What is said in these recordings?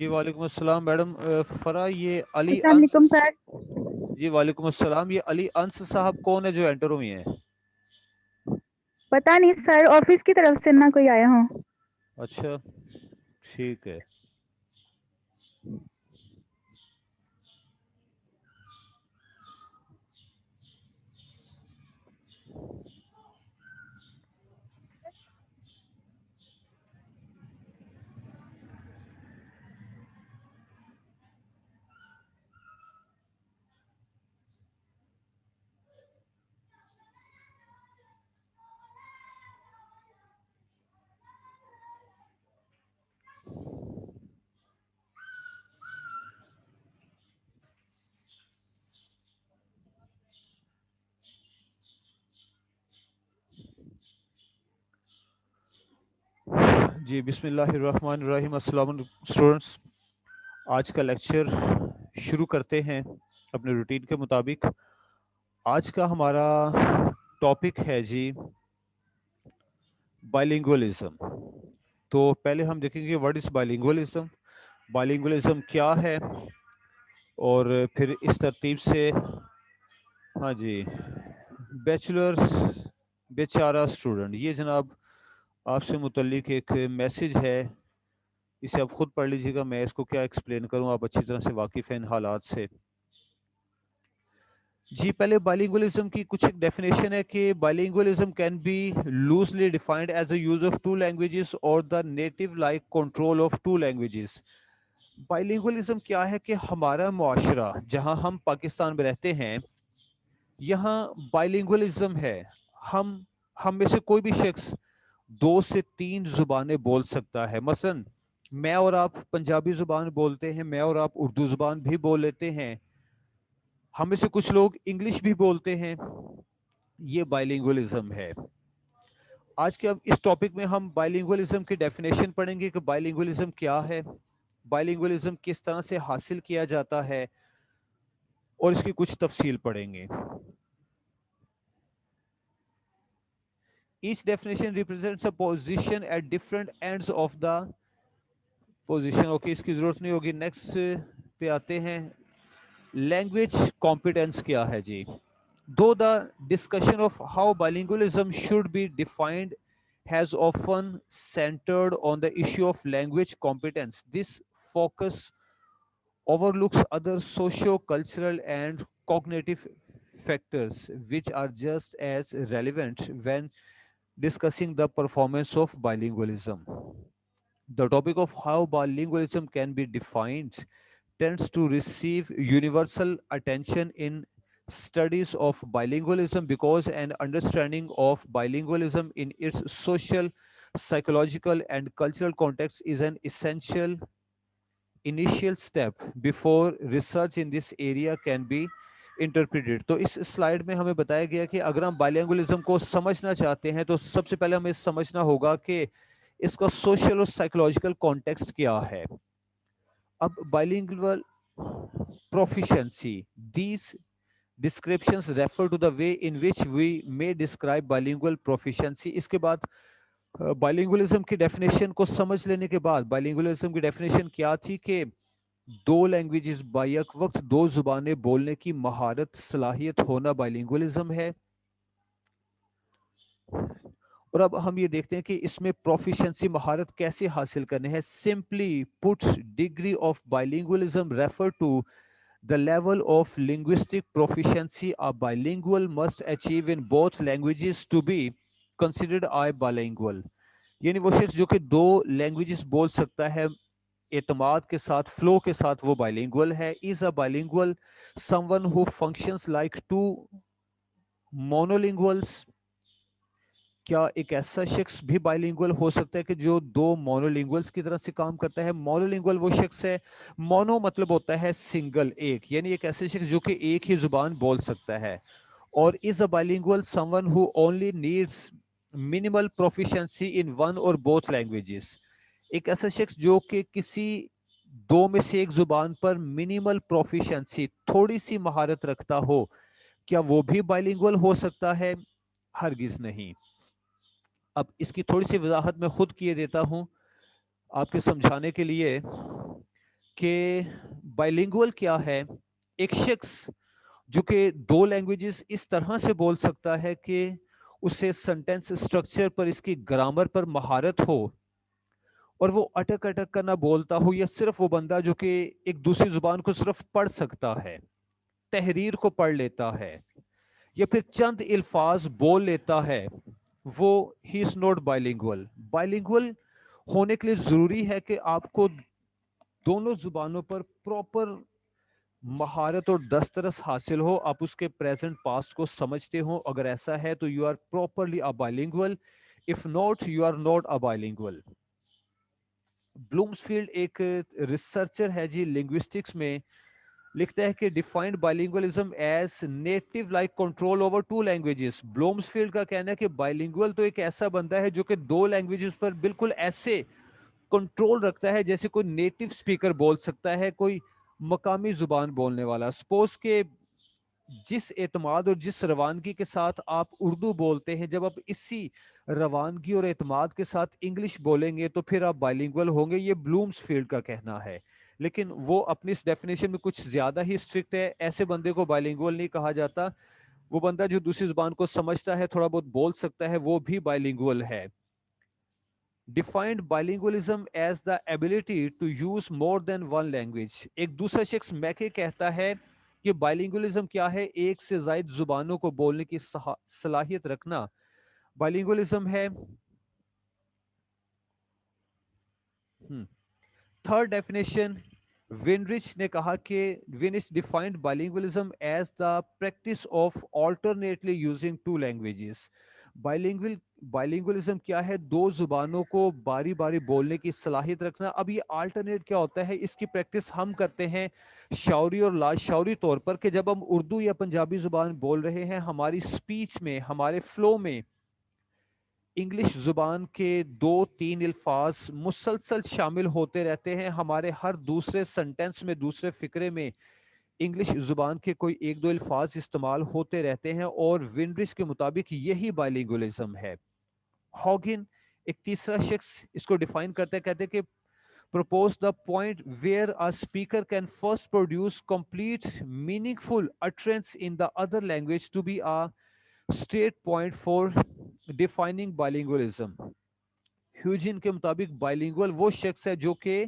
جی وعلیکم السلام میڈم فرا یہ علی السلام انس. علیکم سر. جی وعلیکم السلام. یہ علی انس صاحب کون ہے جو انٹر ہوئی ہیں؟ پتہ نہیں سر، آفس کی طرف سے نہ کوئی آیا ہوں. اچھا ٹھیک ہے. جی بسم اللہ الرحمن الرحیم. السلام علیکم اسٹوڈنٹس. آج کا لیکچر شروع کرتے ہیں اپنے روٹین کے مطابق. آج کا ہمارا ٹاپک ہے جی بائلنگوالزم. تو پہلے ہم دیکھیں گے واٹ از بائلنگوالزم، بائلنگوالزم کیا ہے، اور پھر اس ترتیب سے ہاں جی بیچلر بیچارہ اسٹوڈنٹ، یہ جناب آپ سے متعلق ایک میسج ہے، اسے آپ خود پڑھ لیجیے گا. میں اس کو کیا ایکسپلین کروں، آپ اچھی طرح سے واقف ہیں ان حالات سے. جی پہلے بائلنگوالزم کی کچھ ایک ڈیفینیشن ہے کہ bilingualism can be loosely defined as a use of two languages or the native like control of two languages. Bilingualism کیا ہے کہ ہمارا معاشرہ جہاں ہم پاکستان میں رہتے ہیں یہاں بائلنگوالزم ہے. ہم میں سے کوئی بھی شخص 2 سے 3 زبانیں بول سکتا ہے. مثلا میں اور آپ پنجابی زبان بولتے ہیں، میں اور آپ اردو زبان بھی بول لیتے ہیں، ہم میں سے کچھ لوگ انگلش بھی بولتے ہیں. یہ بائلنگوالزم ہے. آج کے اب اس ٹاپک میں ہم بائلنگوالزم کی ڈیفینیشن پڑھیں گے کہ بائلنگوالزم کیا ہے، بائلنگوالزم کس طرح سے حاصل کیا جاتا ہے، اور اس کی کچھ تفصیل پڑھیں گے. Each definition represents a position at different ends of the position. Okay اس کی ضرورت نہیں ہوگی. نیکسٹ پہ آتے ہیں. لینگویج کمپیٹنس کیا ہے جی. Though the discussion of how bilingualism should be defined has often centered on the issue of language competence, this focus overlooks other socio-cultural and cognitive factors which are just as relevant when discussing the performance of bilingualism. The topic of how bilingualism can be defined tends to receive universal attention in studies of bilingualism because an understanding of bilingualism in its social, psychological, and cultural context is an essential initial step before research in this area can be interpreted. تو اس slide میں ہمیں بتایا گیا کہ اگر ہم بائلنگوالزم کو سمجھنا چاہتے ہیں تو سب سے پہلے ہمیں سمجھنا ہوگا کہ اس کا سوشل اور سائیکولوجیکل کانٹیکسٹ کیا ہے. اب بائلنگوال proficiency, these descriptions refer to the way in which we may describe bilingual proficiency. اس کے بعد بائلنگوالزم کی ڈیفینیشن کو سمجھ لینے کے بعد بائلنگوالزم کی ڈیفینیشن کیا تھی کہ 2 لینگویجز بیک وقت 2 زبانیں بولنے کی مہارت صلاحیت ہونا بائلنگوالزم ہے. اور اب ہم یہ دیکھتے ہیں کہ اس میں پروفیشنسی مہارت کیسے حاصل کرنے ہے. Simply put degree of bilingualism refer to the level of linguistic proficiency a bilingual must achieve in both languages to be considered a bilingual. یعنی وہ شخص جو کہ 2 لینگویجز بول سکتا ہے اعتماد کے ساتھ، فلو کے ساتھ، وہ بائلنگول ہے. is a bilingual someone who functions like 2 monolinguals. کیا ایک ایسا شخص بھی بائلنگول ہو سکتا ہے کہ جو 2 مونولنگولز کی طرح سے کام کرتا ہے؟ مونولنگول وہ شخص ہے، مونو مطلب ہوتا ہے سنگل، ایک، یعنی ایک ایسے شخص جو کہ ایک ہی زبان بول سکتا ہے. اور is a bilingual someone who only needs minimal proficiency in one or both languages. ایک ایسا شخص جو کہ کسی 2 میں سے ایک زبان پر منیمل پروفیشنسی، تھوڑی سی مہارت رکھتا ہو، کیا وہ بھی بائلنگول ہو سکتا ہے؟ ہرگز نہیں. اب اس کی تھوڑی سی وضاحت میں خود کیے دیتا ہوں آپ کے سمجھانے کے لیے. کہ بائلنگول کیا ہے؟ ایک شخص جو کہ دو لینگویجز اس طرح سے بول سکتا ہے کہ اسے سنٹینس سٹرکچر پر، اس کی گرامر پر مہارت ہو، اور وہ اٹک اٹک کر نہ بولتا ہو، یا صرف وہ بندہ جو کہ ایک دوسری زبان کو صرف پڑھ سکتا ہے، تحریر کو پڑھ لیتا ہے، یا پھر چند الفاظ بول لیتا ہے، وہ ہی از ناٹ بائلنگول. بائلنگول ہونے کے لیے ضروری ہے کہ آپ کو دونوں زبانوں پر پراپر مہارت اور دسترس حاصل ہو، آپ اس کے پریزنٹ پاسٹ کو سمجھتے ہو. اگر ایسا ہے تو you are properly a bilingual. If not, you are not a bilingual. Bloomfield ایک ریسرچر ہے جی لنگوسٹکس میں، لکھتا ہے کہ defined bilingualism as native like control over two languages. Bloomfield کا کہنا ہے کہ بائلنگول تو ایک ایسا بندہ ہے جو کہ دو لینگویجز پر بالکل ایسے کنٹرول رکھتا ہے جیسے کوئی نیٹو سپیکر بول سکتا ہے، کوئی مقامی زبان بولنے والا. سپوز کہ جس اعتماد اور جس روانگی کے ساتھ آپ اردو بولتے ہیں، جب آپ اسی روانگی اور اعتماد کے ساتھ انگلش بولیں گے تو پھر آپ بائلنگول ہوں گے. یہ بلومس فیلڈ کا کہنا ہے، لیکن وہ اپنی اس ڈیفینیشن میں کچھ زیادہ ہی اسٹرکٹ ہے. ایسے بندے کو بائلنگول نہیں کہا جاتا. وہ بندہ جو دوسری زبان کو سمجھتا ہے، تھوڑا بہت بول سکتا ہے، وہ بھی بائلنگول ہے. Defined bilingualism as the ability to use more than one language. ایک دوسرا شخص میکے کہتا ہے کہ بائلنگوالزم کیا ہے؟ ایک سے زائد زبانوں کو بولنے کی صلاحیت رکھنا بائلنگوالزم ہے. تھرڈ ڈیفینیشن، وینرچ نے کہا کہ Weinreich defined bilingualism as the practice of alternately using two languages. Bilingualism کیا ہے؟ دو زبانوں کو باری باری بولنے کی صلاحیت رکھنا. اب یہ آلٹرنیٹ کیا ہوتا ہے؟ اس کی پریکٹس ہم کرتے ہیں شعوری اور لا شعوری طور پر، کہ جب ہم اردو یا پنجابی زبان بول رہے ہیں، ہماری سپیچ میں، ہمارے فلو میں انگلش زبان کے دو تین الفاظ مسلسل شامل ہوتے رہتے ہیں. ہمارے ہر دوسرے سنٹینس میں، دوسرے فقرے میں انگلش زبان کے کوئی ایک دو الفاظ استعمال ہوتے رہتے ہیں، اور وینرچ کے مطابق یہی بائلنگوالزم ہے. ہاگن ایک تیسرا شخص اس کو ڈیفائن کرتے ہیں، کہتے ہیں کہ propose the point where a speaker can first produce complete meaningful utterance in the other language to be a state point for defining bilingualism. ہیوجن کے مطابق بائلنگول وہ شخص ہے جو کہ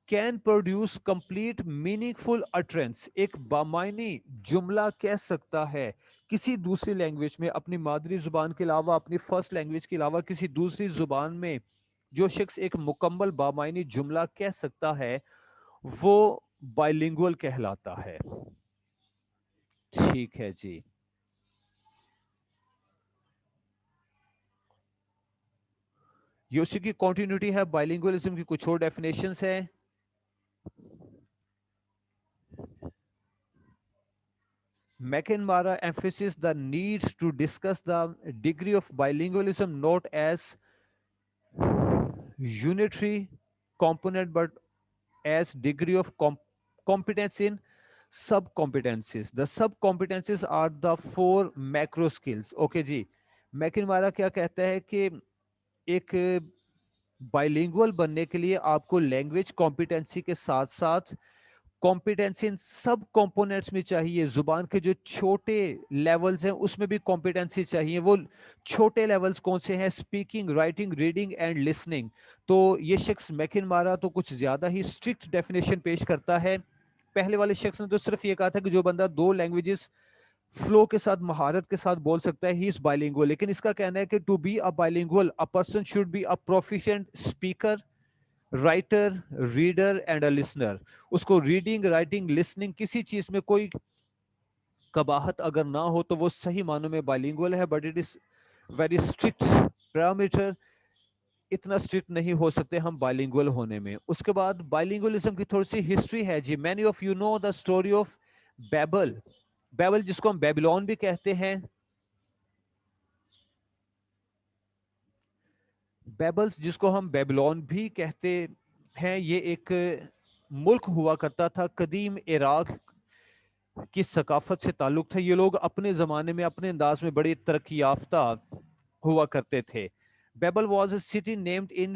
کین پروڈیوس کمپلیٹ میننگ فل اٹرنس، ایک بامعنی جملہ کہہ سکتا ہے کسی دوسری لینگویج میں، اپنی مادری زبان کے علاوہ، اپنی فرسٹ لینگویج کے علاوہ کسی دوسری زبان میں. جو شخص ایک مکمل بامعنی جملہ کہہ سکتا ہے وہ بائلنگول کہلاتا ہے. ٹھیک ہے جی. یہ اسی کی کنٹینیوٹی ہے. بائلنگوالزم کی کچھ اور ڈیفینیشنز ہیں. McNamara emphasizes the need to discuss the degree of bilingualism not as unitary component but as degree of competence in sub competencies. The sub competencies are the four macro skills. Okay G. McNamara کیا کہتا ہے کہ ایک بائلنگول بننے کے لیے آپ کو لینگویج کمپیٹنسی کے ساتھ ساتھ کمپیٹنسی ان سب کمپوننٹس میں چاہیے. زبان کے جو چھوٹے لیولز ہیں اس میں بھی کمپیٹنسی چاہیے. وہ چھوٹے لیولز کون سے ہیں؟ Speaking, writing, reading and listening. تو یہ شخص میکنمارا تو کچھ زیادہ ہی اسٹرکٹ ڈیفینیشن پیش کرتا ہے. پہلے والے شخص نے تو صرف یہ کہا تھا کہ جو بندہ دو لینگویجز فلو کے ساتھ، مہارت کے ساتھ بول سکتا ہے، ہی از بائلنگول. لیکن اس کا کہنا ہے کہ to be a bilingual a person should be a proficient speaker, writer, reader and a listener. اس کو ریڈنگ، رائٹنگ، لسننگ کسی چیز میں کوئی قباحت اگر نہ ہو تو وہ صحیح معنوں میں بائلنگول ہے. But it is very strict parameter. اتنا اسٹرکٹ نہیں ہو سکتے ہم بائلنگول ہونے میں. اس کے بعد بائلنگوالزم کی تھوڑی سی ہسٹری ہے جی. Many of you know the story of Babel. Babel جس کو ہم بیبلون بھی کہتے ہیں. بیبلز جس کو ہم بیبلون بھی کہتے ہیں، یہ ایک ملک ہوا کرتا تھا. قدیم عراق کی ثقافت سے تعلق تھا. یہ لوگ اپنے زمانے میں اپنے انداز میں بڑی ترقی یافتہ ہوا کرتے تھے. Babel was a city named in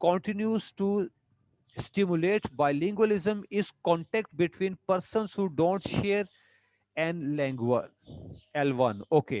continues to stimulate bilingualism is contact between persons who don't share an lingua L1. Okay,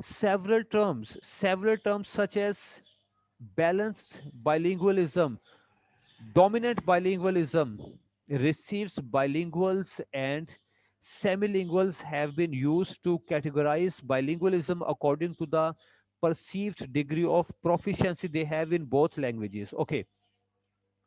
several terms such as balanced bilingualism, dominant bilingualism, receives bilinguals, and semilinguals have been used to categorize bilingualism according to the perceived degree of proficiency they have in both languages. Okay,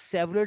several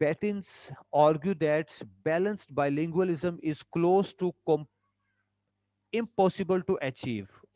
Bettins argue that balanced bilingualism is close to impossible to achieve.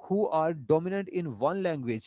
who are dominant in one language.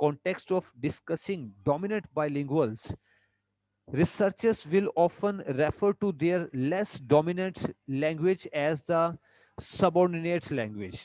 context of discussing dominant bilinguals, researchers will often refer to their less dominant language as the subordinate language.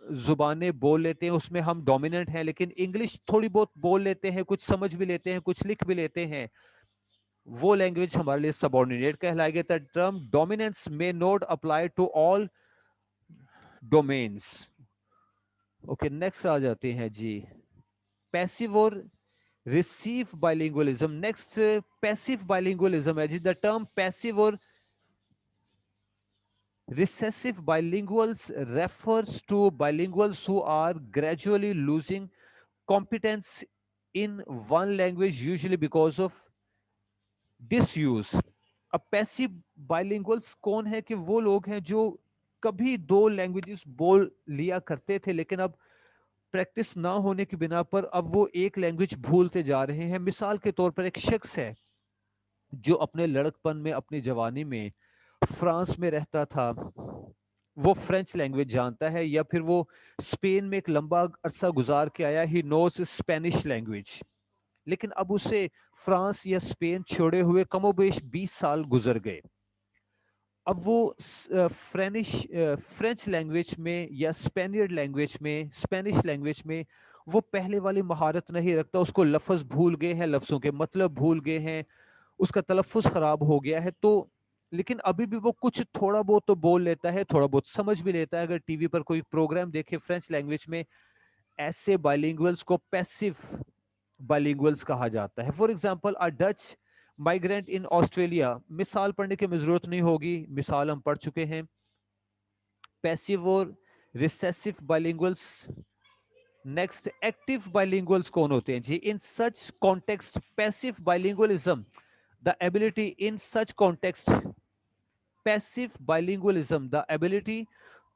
زبانیں بول لیتے ہیں اس میں ہم dominant ہیں, لیکن English تھوڑی بہت بول لیتے ہیں, کچھ سمجھ بھی لیتے ہیں, کچھ لکھ بھی لیتے ہیں, وہ لینگویج ہمارے لیے سبارڈینیٹ کہلائے گی. The term dominance may not apply to all domains. Okay next آ جاتے ہیں جی, passive or recessive bilingualism. Next passive bilingualism ہے جی. The term passive or recessive bilinguals refers to bilinguals who are gradually losing competence in one language, usually because of disuse. اب passive بائلنگولس کون ہے کہ وہ لوگ ہیں جو کبھی دو لینگویجز بول لیا کرتے تھے, لیکن اب پریکٹس نہ ہونے کی بنا پر اب وہ ایک لینگویج بھولتے جا رہے ہیں. مثال کے طور پر ایک شخص ہے جو اپنے لڑکپن میں اپنی جوانی میں فرانس میں رہتا تھا, وہ فرینچ لینگویج جانتا ہے, یا پھر وہ اسپین میں ایک لمبا عرصہ گزار کے آیا, ہی نوز اسپینش لینگویج, لیکن اب اسے فرانس یا اسپین چھوڑے ہوئے کم و بیش 20 سال گزر گئے. اب وہ فرینچ لینگویج میں یا اسپینیڈ لینگویج میں, اسپینش لینگویج میں وہ پہلے والی مہارت نہیں رکھتا. اس کو لفظ بھول گئے ہیں, لفظوں کے مطلب بھول گئے ہیں, اس کا تلفظ خراب ہو گیا ہے. تو لیکن ابھی بھی وہ کچھ تھوڑا بہت تو بول لیتا ہے, تھوڑا بہت سمجھ بھی لیتا ہے. اگر ٹی وی پر کوئی پروگرام دیکھے فرینچ لینگویج میں, ایسے بائلنگولز کو پیسو بائلنگولز کہا جاتا ہے. For example Dutch migrant in Australia, مثال پڑھنے کی ضرورت نہیں ہوگی, مثال ہم پڑھ چکے ہیں. Passive or recessive bilinguals. Next active bilinguals کون ہوتے ہیں جی؟ In such context passive bilingualism the ability in such context, passive bilingualism, the ability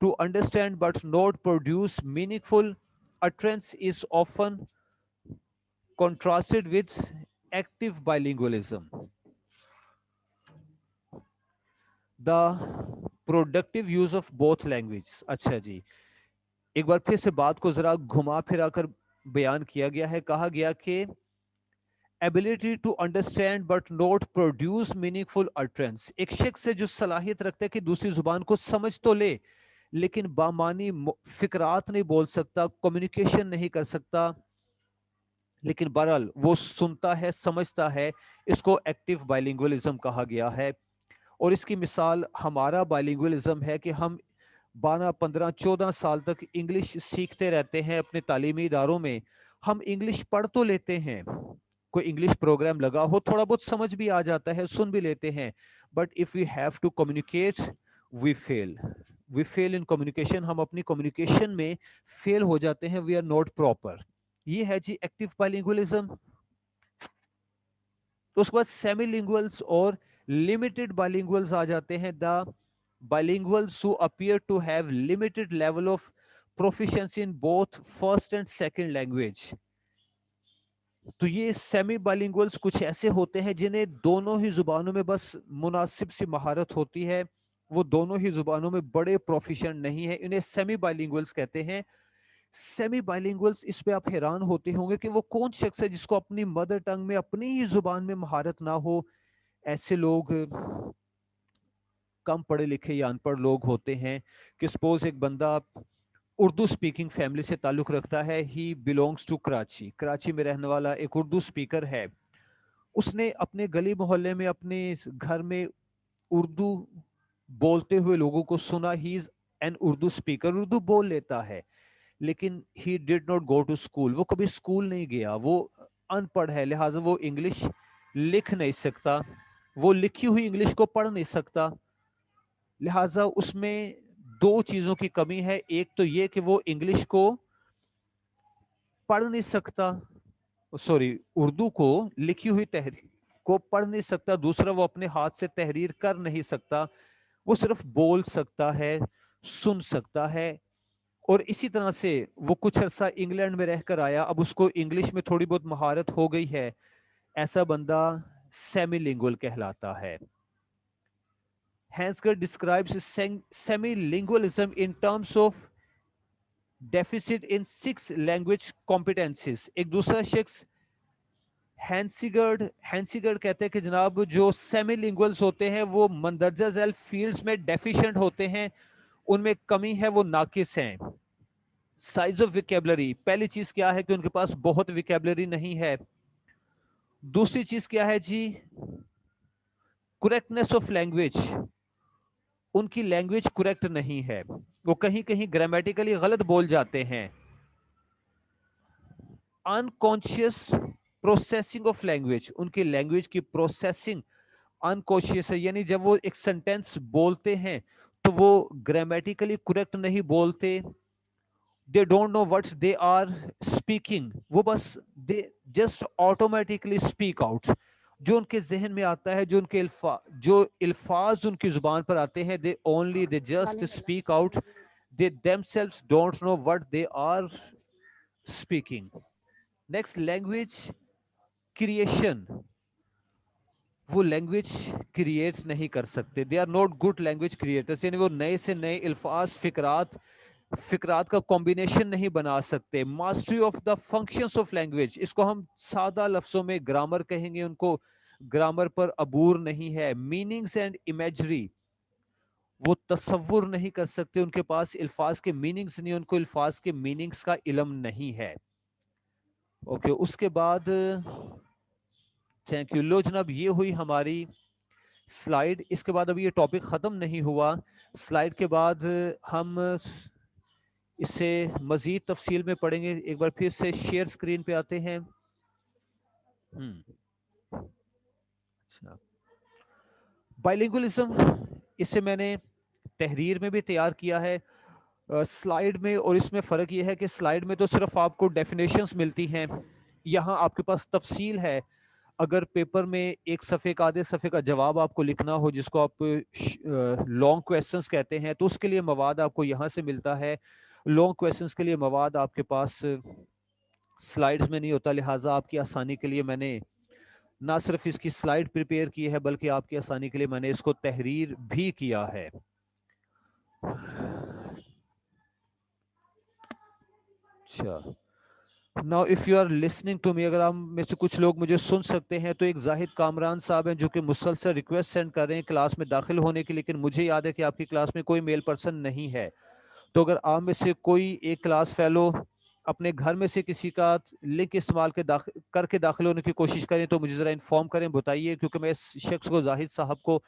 to understand but not produce meaningful utterance, is often contrasted with active bilingualism. The productive use of both languages. اچھا جی, ایک بار پھر سے بات کو ذرا گھما پھرا کر بیان کیا گیا ہے. کہا گیا کہ ability to understand but not produce meaningful utterance, ایک شخص ہے جو صلاحیت رکھتا ہے کہ دوسری زبان کو سمجھ تو لے لیکن بامانی فکرات نہیں بول سکتا, کمیونیکیشن نہیں کر سکتا, لیکن بہرحال وہ سنتا ہے, سمجھتا ہے. اس کو ایکٹیو بائلنگولزم کہا گیا ہے. اور اس کی مثال ہمارا بائلنگولزم ہے کہ ہم 12 15 14 سال تک انگلش سیکھتے رہتے ہیں اپنے تعلیمی اداروں میں. ہم انگلش پڑھ تو لیتے ہیں, کوئی انگلش پروگرام لگا ہو تھوڑا بہت سمجھ بھی آ جاتا ہے, سن بھی لیتے ہیں, but if we have to communicate we fail in communication. ہم اپنی کمیونیکیشن میں فیل ہو جاتے ہیں, وی آر ناٹ پراپر. یہ ہے جی ایکٹیو بائلنگولزم. تو اس کے بعد سیمی لنگولز اور لمیٹڈ بائلنگولز آ جاتے ہیں. دا bilinguals who appear to have limited level of proficiency in both first and second language. تو یہ سیمی بائلنگولز کچھ ایسے ہوتے ہیں جنہیں دونوں ہی زبانوں میں بس مناسب سی مہارت ہوتی ہے, وہ دونوں ہی زبانوں میں بڑے پروفیشنٹ نہیں ہیں, انہیں سیمی بائلنگولز کہتے ہیں. سیمی بائلنگولز, اس پہ آپ حیران ہوتے ہوں گے کہ وہ کون شخص ہے جس کو اپنی مدر ٹنگ میں اپنی ہی زبان میں مہارت نہ ہو. ایسے لوگ کم پڑھے لکھے یا ان پڑھ لوگ ہوتے ہیں کہ سپوز ایک بندہ اردو سپیکنگ فیملی سے تعلق رکھتا ہے, he belongs to Karachi, Karachi میں رہنے والا ایک اردو سپیکر ہے. اس نے اپنے گلی محلے میں اپنے گھر میں اردو بولتے ہوئے لوگوں کو سنا. He is an Urdu speaker, Urdu بول لیتا ہے, لیکن he did not go to school, وہ کبھی اسکول نہیں گیا, وہ ان پڑھ ہے, لہٰذا وہ انگلش لکھ نہیں سکتا, وہ لکھی ہوئی انگلش کو پڑھ نہیں سکتا. لہٰذا اس میں دو چیزوں کی کمی ہے. ایک تو یہ کہ وہ انگلش کو پڑھ نہیں سکتا, سوری اردو کو لکھی ہوئی تحریر کو پڑھ نہیں سکتا. دوسرا وہ اپنے ہاتھ سے تحریر کر نہیں سکتا, وہ صرف بول سکتا ہے, سن سکتا ہے. اور اسی طرح سے وہ کچھ عرصہ انگلینڈ میں رہ کر آیا, اب اس کو انگلش میں تھوڑی بہت مہارت ہو گئی ہے. ایسا بندہ سیمی لنگول کہلاتا ہے. Hansger describes semi-lingualism in terms of deficit in 6 language competencies. ایک دوسرا شخص ہینسیگرڈ کہتے ہیں کہ جناب جو سیمی لنگولز ہوتے ہیں وہ مندرجہ ذیل فیلڈز میں ڈیفیشنٹ ہوتے ہیں, ان میں کمی ہے, وہ ناقص ہیں. سائز آف ویکیبلری، پہلی چیز کیا ہے کہ ان کے پاس بہت ویکیبلری نہیں ہے. دوسری چیز کیا ہے جی؟ کریکٹنیس آف لینگویج، ان کی لینگویج کریکٹ نہیں ہے، وہ کہیں کہیں گرامیٹیکلی غلط بول جاتے ہیں. انکانشیس پروسیسنگ آف لینگویج، ان کی لینگویج کی پروسیسنگ انکانشیس ہے، یعنی جب وہ ایک سینٹینس بولتے ہیں تو وہ گرامیٹیکلی کریکٹ نہیں بولتے. they don't know what they are speaking، وہ بس they just automatically speak out، جو ان کے ذہن میں آتا ہے، جو الفاظ ان کی زبان پر آتے ہیں they just speak out. they themselves don't know what they are speaking. next language creation، وہ لینگویج کریٹ نہیں کر سکتے، they are not good language creators, یعنی وہ نئے سے نئے الفاظ فقرات کا کمبینیشن نہیں بنا سکتے. Mastery of the functions of language, اس کو ہم سادہ لفظوں میں گرامر کہیں گے، ان کو گرامر پر عبور نہیں ہے. میننگز اینڈ امیجری، وہ تصور نہیں کر سکتے، ان کے پاس الفاظ کے میننگز نہیں، ان کو الفاظ کے میننگز کا علم نہیں ہے. اوکے، اس کے بعد تھینک یو. لو جناب، یہ ہوئی ہماری سلائیڈ. اس کے بعد ابھی یہ ٹاپک ختم نہیں ہوا. سلائیڈ کے بعد ہم اسے مزید تفصیل میں پڑھیں گے. ایک بار پھر سے شیئر سکرین پہ آتے ہیں. بائلنگولزم، اسے میں نے تحریر میں بھی تیار کیا ہے، سلائیڈ میں، اور اس میں فرق یہ ہے کہ سلائیڈ میں تو صرف آپ کو ڈیفینیشنز ملتی ہیں، یہاں آپ کے پاس تفصیل ہے. اگر پیپر میں ایک صفحے کا آدھے صفحے کا جواب آپ کو لکھنا ہو، جس کو آپ لانگ کویسچنز کہتے ہیں، تو اس کے لیے مواد آپ کو یہاں سے ملتا ہے. لانگ کویسچنز کے لیے مواد آپ کے پاس سلائیڈز میں نہیں ہوتا، لہٰذا آپ کی آسانی کے لیے میں نے نہ صرف اس کی سلائیڈ پریپیئر کی ہے، بلکہ آپ کی آسانی کے لیے میں نے اس کو تحریر بھی کیا ہے. اچھا، Now if you are listening to me، اگر آپ میں سے کچھ لوگ مجھے سن سکتے ہیں، تو ایک زاہد کامران صاحب ہیں جو کہ مسلسل ریکویسٹ سینڈ کر رہے ہیں کلاس میں داخل ہونے کی، لیکن مجھے یاد ہے کہ آپ کی کلاس میں کوئی میل پرسن نہیں ہے. تو اگر آپ میں سے کوئی ایک کلاس فیلو اپنے گھر میں سے کسی کا لنک استعمال کر کے داخل ہونے کی کوشش کریں تو مجھے ذرا انفارم کریں، بتائیے، کیونکہ میں اس شخص کو، زاہد صاحب کو،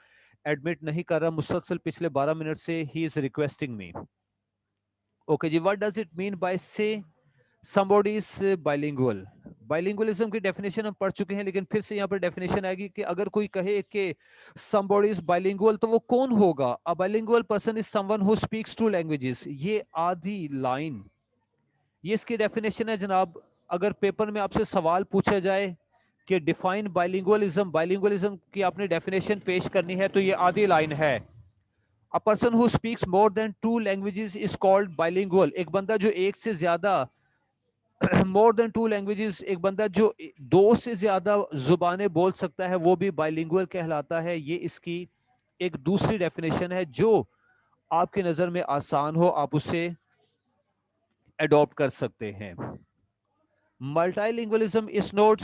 ایڈمٹ نہیں کر رہا. مسلسل پچھلے 12 منٹ سے he is requesting me. Okay جی، what does it mean by say somebody is bilingual؟ bilingualism کی ڈیفینیشن ہم پڑھ چکے ہیں، لیکن پھر سے یہاں پر ڈیفینیشن آئے گی کہ اگر کوئی کہے کہ somebody is bilingual تو وہ کون ہوگا؟ a bilingual person is someone who speaks two languages. یہ آدھی لائن، یہ اس کی ڈیفینیشن ہے جناب. اگر پیپر میں آپ سے سوال پوچھا جائے کہ ڈیفائن بائلنگوالزم کی آپ نے ڈیفینیشن پیش کرنی ہے، تو یہ آدھی لائن ہے. A person who speaks more than two languages is called bilingual. ایک بندہ جو ایک سے زیادہ مور دین ٹو لینگویجز، ایک بندہ جو 2 سے زیادہ زبانیں بول سکتا ہے، وہ بھی بائلنگول کہلاتا ہے. یہ اس کی ایک دوسری ڈیفینیشن ہے، جو آپ کی نظر میں آسان ہو آپ اسے اڈاپٹ کر سکتے ہیں. Multilingualism is not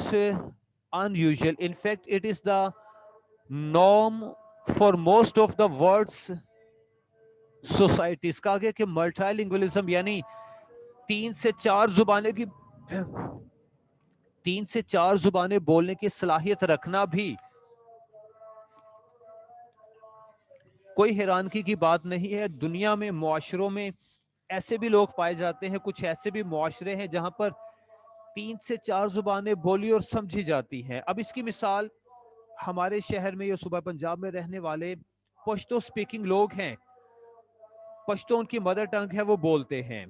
unusual. in fact it is the norm for most of the world's societies. کہا گیا کہ ملٹی لنگوالزم یعنی 3 سے 4 زبانیں بولنے کی صلاحیت رکھنا بھی کوئی حیرانگی کی بات نہیں ہے. دنیا میں معاشروں میں ایسے بھی لوگ پائے جاتے ہیں، کچھ ایسے بھی معاشرے ہیں جہاں پر 3 سے 4 زبانیں بولی اور سمجھی جاتی ہیں. اب اس کی مثال ہمارے شہر میں یا صوبہ پنجاب میں رہنے والے پشتو سپیکنگ لوگ ہیں. پشتو ان کی مدر ٹنگ ہے، وہ بولتے ہیں.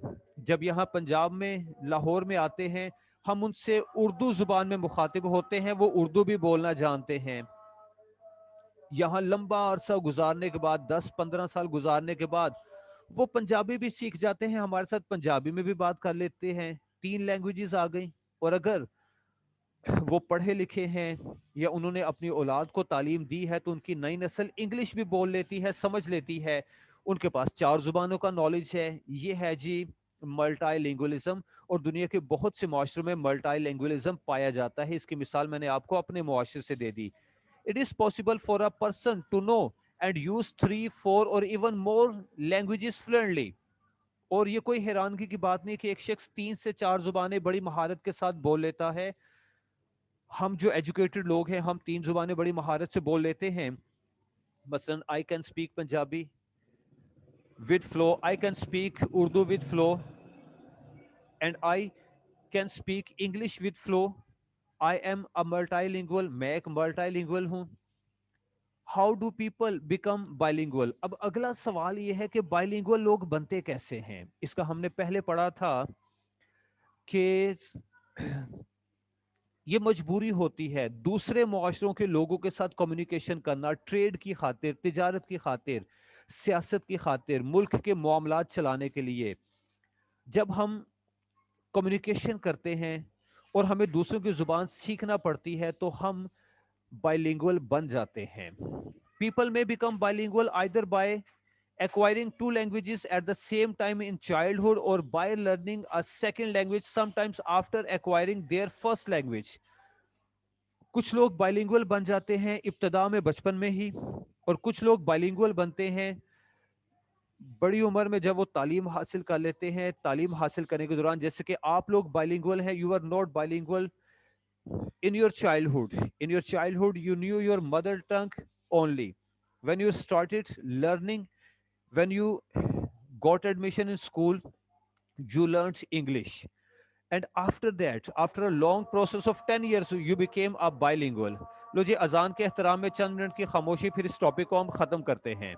جب یہاں پنجاب میں، لاہور میں آتے ہیں، ہم ان سے اردو زبان میں مخاطب ہوتے ہیں، وہ اردو بھی بولنا جانتے ہیں. یہاں لمبا عرصہ گزارنے کے بعد، 10-15 سال گزارنے کے بعد، وہ پنجابی بھی سیکھ جاتے ہیں، ہمارے ساتھ پنجابی میں بھی بات کر لیتے ہیں. 3 لینگویجز آ گئیں. اور اگر وہ پڑھے لکھے ہیں یا انہوں نے اپنی اولاد کو تعلیم دی ہے، تو ان کی نئی نسل انگلش بھی بول لیتی ہے، سمجھ لیتی ہے. ان کے پاس 4 زبانوں کا نالج ہے. یہ ہے جی ملٹی لنگوالزم. اور دنیا کے بہت سے معاشروں میں ملٹی لنگوالزم پایا جاتا ہے. اس کی مثال میں نے آپ کو اپنے معاشرے سے دے دی. It is possible for a person to know and use 3, 4 or even more languages fluently. اور یہ کوئی حیرانگی کی بات نہیں کہ ایک شخص 3 سے 4 زبانیں بڑی مہارت کے ساتھ بول لیتا ہے. ہم جو ایجوکیٹڈ لوگ ہیں ہم 3 زبانیں بڑی مہارت سے بول لیتے ہیں. مثلا I can speak Punjabi with flow, I can speak Urdu with flow, and I can speak English with flow. I am a multilingual, میں ایک ملٹائی لنگول ہوں. How do people become bilingual. اب اگلا سوال یہ ہے کہ بائلنگول لوگ بنتے کیسے ہیں. اس کا ہم نے پہلے پڑھا تھا کہ یہ مجبوری ہوتی ہے دوسرے معاشروں کے لوگوں کے ساتھ کمیونیکیشن کرنا, ٹریڈ کی خاطر, تجارت کی خاطر, سیاست کی خاطر, ملک کے معاملات چلانے کے لیے. جب ہم کمیونیکیشن کرتے ہیں اور ہمیں دوسروں کی زبان سیکھنا پڑتی ہے تو ہم bilingual بن جاتے ہیں. People may become bilingual either by acquiring 2 languages at the same time in childhood or by learning a second language sometimes after acquiring their first language. کچھ لوگ bilingual بن جاتے ہیں ابتدا میں بچپن میں ہی, اور کچھ لوگ bilingual بنتے ہیں بڑی عمر میں جب وہ تعلیم حاصل کر لیتے ہیں. تعلیم حاصل کرنے کے دوران, جیسے کہ آپ لوگ bilingual ہیں, you are not bilingual in your childhood. In your childhood you knew your mother tongue only. When you started learning, when you got admission in school, you learned English, and after that, after a long process of 10 years, you became a bilingual. لو جی اذان کے احترام میں چند minute کی خاموشی, پھر اس topic کو ہم ختم کرتے ہیں.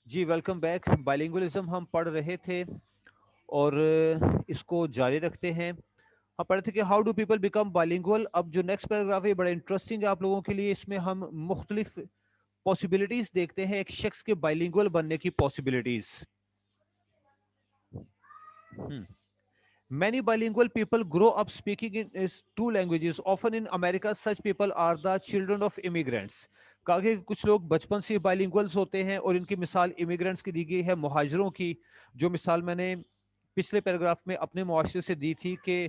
جی ویلکم بیک. بائلنگولزم ہم پڑھ رہے تھے اور اس کو جاری رکھتے ہیں. ہم پڑھے تھے کہ how do people become bilingual. اب جو نیکسٹ پیراگراف ہے بڑا انٹرسٹنگ ہے آپ لوگوں کے لیے. اس میں ہم مختلف پاسبلٹیز دیکھتے ہیں ایک شخص کے بائلنگول بننے کی possibilities. Many bilingual people grow up speaking in 2 languages. Often in America, such people are the children of immigrants. کہا کہ کچھ لوگ بچپن سے bilinguals ہوتے ہیں اور ان کی مثال immigrants کی دی گئی ہے, مہاجروں کی. جو مثال میں نے پچھلے پیراگراف میں اپنے معاشرے سے دی تھی کہ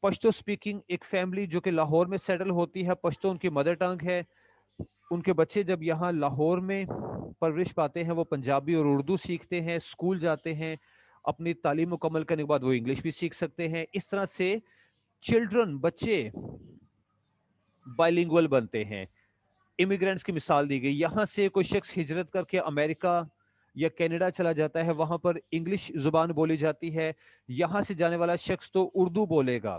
پشتو سپیکنگ ایک فیملی جو کہ لاہور میں سیٹل ہوتی ہے, پشتو ان کی مدر ٹنگ ہے, ان کے بچے جب یہاں لاہور میں پرورش پاتے ہیں وہ پنجابی اور اردو سیکھتے ہیں, اسکول جاتے ہیں, اپنی تعلیم مکمل کرنے کے بعد وہ انگلش بھی سیکھ سکتے ہیں. اس طرح سے چلڈرن, بچے بائلنگول بنتے ہیں. امیگرینٹس کی مثال دی گئی. یہاں سے کوئی شخص ہجرت کر کے امریکہ یا کینیڈا چلا جاتا ہے, وہاں پر انگلش زبان بولی جاتی ہے. یہاں سے جانے والا شخص تو اردو بولے گا.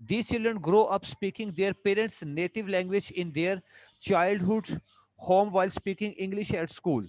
These children grow up speaking their parents' native language in their childhood home while speaking English at school.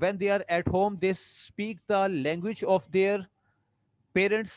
when they are at home, they speak the language of their parents,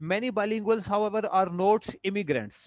Many bilinguals, however, are not immigrants.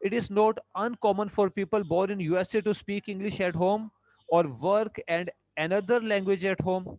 It is not uncommon for people born in USA to speak English at home or work and another language at home.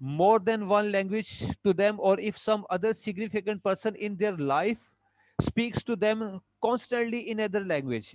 more than one language to them, or if some other significant person in their life speaks to them constantly in other language.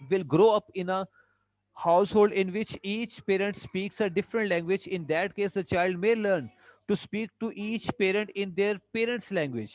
will grow up in a household in which each parent speaks a different language. In that case, the child may learn to speak to each parent in their parents' language.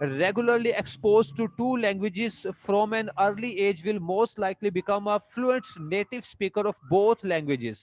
regularly exposed to two languages from an early age will most likely become a fluent native speaker of both languages.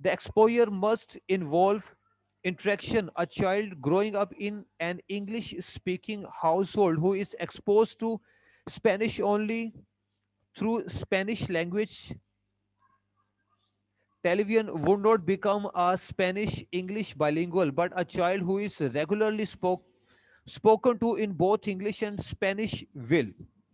The exposure must involve interaction. A child growing up in an English speaking household who is exposed to Spanish only through Spanish language television would not become a Spanish English bilingual, but a child who is regularly spoken to in both English and Spanish will.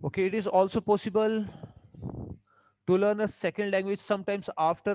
Okay, it is also possible to learn a second language sometimes after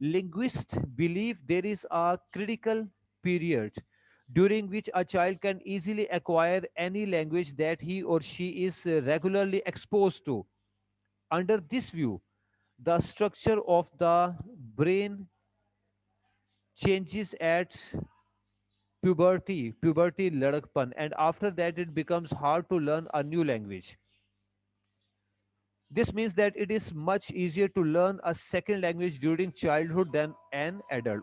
linguists believe there is a critical period during which a child can easily acquire any language that he or she is regularly exposed to. Under this view, the structure of the brain changes at puberty ladakpan, and after that it becomes hard to learn a new language. This means that it is much easier to learn a second language during childhood than an adult.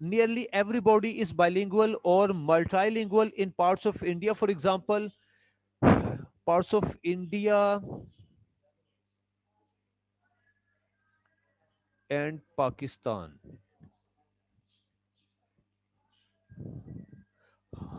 nearly everybody is bilingual or multilingual. In parts of India, for example, parts of India and Pakistan,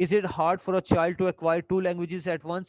Is it hard for a child to acquire two languages at once?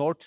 not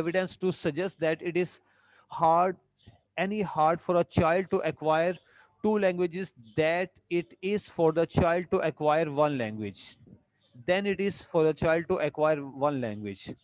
evidence to suggest that it is hard, any hard for a child to acquire two languages, that it is for the child to acquire one language. Then it is for a child to acquire one language.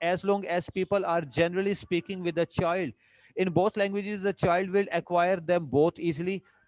As long as people are generally speaking with the child in both languages, the child will acquire them both easily.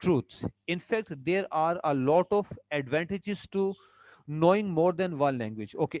truth. In fact, there are a lot of advantages to knowing more than one language. Okay.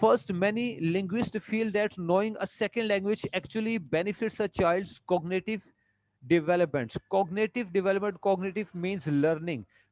First, many linguists feel that knowing a second language actually benefits a child's cognitive development. Cognitive development, cognitive means learning,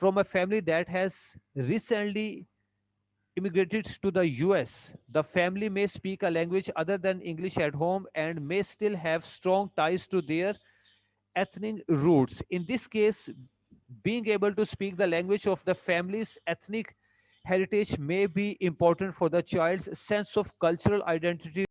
from a family that has recently immigrated to the US, the family may speak a language other than English at home and may still have strong ties to their ethnic roots. In this case, being able to speak the language of the family's ethnic heritage may be important for the child's sense of cultural identity